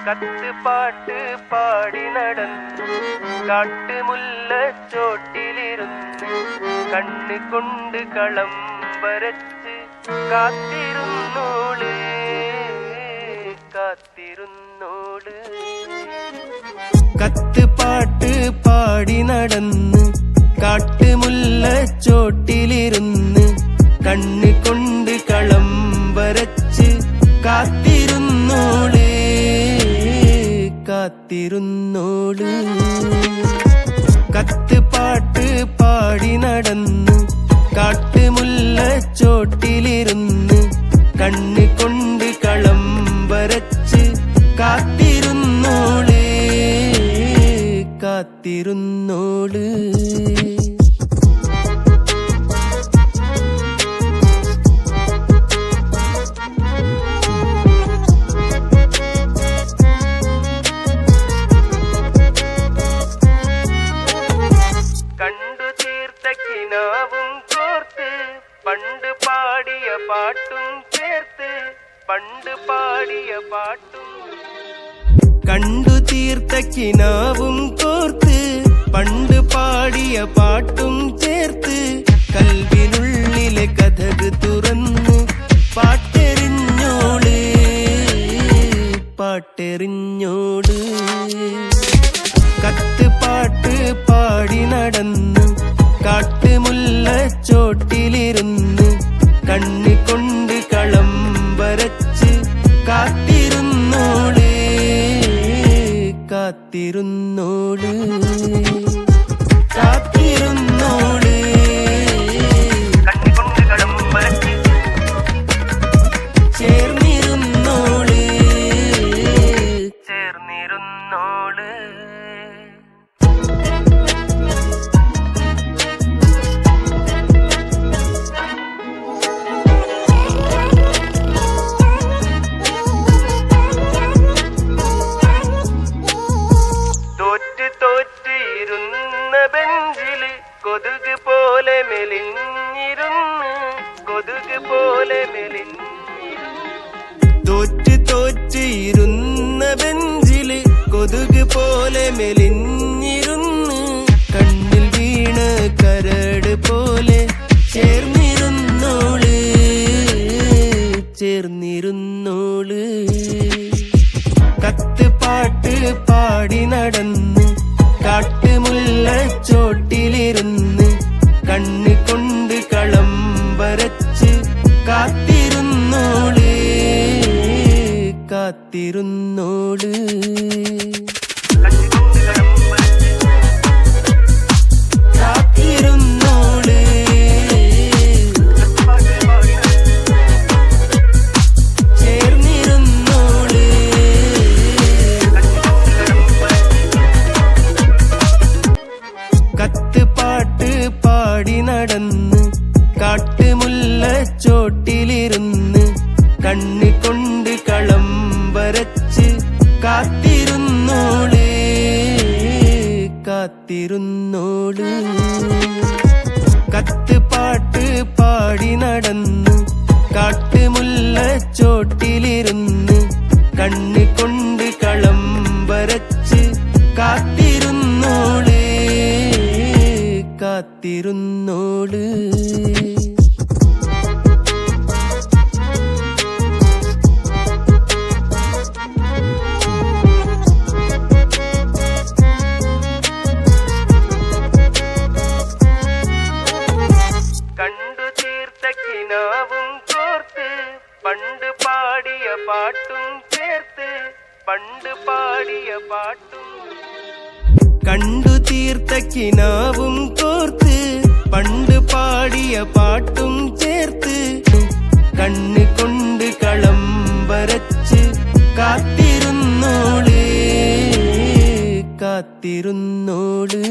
കത്ത് പാട്ട് പാടി നടന്നു കാട്ടുമുല്ലച്ചോട്ടിലിരുന്ന് കണ്ണ് കൊണ്ട് കളം വരച്ച് കാത്തിരുന്നോള് കാത്തിരുന്നോള്. കത്ത് പാട്ട് പാടി നടന്ന് കാട്ടുമുല്ലച്ചോട്ടിലിരുന്ന് കണ്ണ് കൊണ്ട് കളം വരച്ച് കാത്തിരുന്നോള് കാത്തിരുന്നോള്. കത്ത് പാട്ട് പാടി നടന്ന് കാട്ടുമുല്ലച്ചോട്ടിലിരുന്ന് കണ്ണ് കൊണ്ട് കളം വരച്ച് കാത്തിരുന്നോള് കാത്തിരുന്നോള്. കിനാവും കോർത്ത് പണ്ട് പാടിയ പാട്ടും ചേർത്ത് പണ്ട് പാടിയ പാട്ടും കണ്ടു തീർത്ത കിനാവും കോർത്ത് പണ്ട് പാടിയ പാട്ടും ചേർത്ത് കൽവിനുള്ളിലെ കഥക് തുറന്ന് പാട്ടെറിഞ്ഞോള് പാട്ടെറിഞ്ഞോള്. കത്ത് പാട്ട് പാടി നടന്ന് കാട്ടുമുല്ലച്ചോട്ടിലിരുന്ന് കണ്ണ് കൊണ്ട് കളം വരച്ച് കാത്തിരുന്നോള് കാത്തിരുന്നോള് കാത്തിരുന്നോള്. കണ്ണ് കൊണ്ട് കളം വരച്ച് ചേർന്നിരുന്നോള് ചേർന്നിരുന്നോള്. ബെഞ്ചില് കൊതുക് പോലെ മെലിഞ്ഞിരുന്ന് കൊതുക് പോലെ മെലിഞ്ഞിരുന്ന് തോറ്റ് തോറ്റിരുന്ന ബെഞ്ചില് കൊതുക് പോലെ മെലിഞ്ഞിരുന്ന് കണ്ണിൽ വീണ കരട് പോലെ ചേർന്നിരുന്നോള് ചേർന്നിരുന്നോള്. കത്ത് പാട്ട് പാടി നടന്ന് കാട്ടുമുല്ലച്ചോട്ടിലിരുന്ന് കണ്ണ് കൊണ്ട് കളം വരച്ച് കാത്തിരുന്നോള് കാത്തിരുന്നോള്. കാത്തിരുന്നോള് ചേർന്നിരുന്നോള്. കത്ത് പാട്ട് പാടി നടന്ന് കാട്ടുമുല്ലച്ചോട്ടിലിരുന്ന് കണ്ണ് കൊണ്ട് കളം വരച്ച് കാത്തിരുന്നോള് കാത്തിരുന്നോള്. കത്ത് പാട്ട് പാടി നടന്ന് കാട്ടുമുല്ലച്ചോട്ടിലിരുന്ന് കണ്ണ് കൊണ്ട് കളം വരച്ച് കാത്തിരുന്നോള് കാത്തിരുന്നോള്. കണ്ടു തീർത്ത കിനാവും കോർത്ത് പണ്ട് പാടിയ പാട്ടും ചേർത്ത് പണ്ട് പാടിയ പാട്ടും കണ്ടു തീർത്ത കിനാവും കോർത്ത് പണ്ട് പാടിയ പാട്ടും ചേർത്ത് കണ്ണ് കൊണ്ട് കളം വരച്ച് കാത്തിരുന്നോള് കാത്തിരുന്നോള്.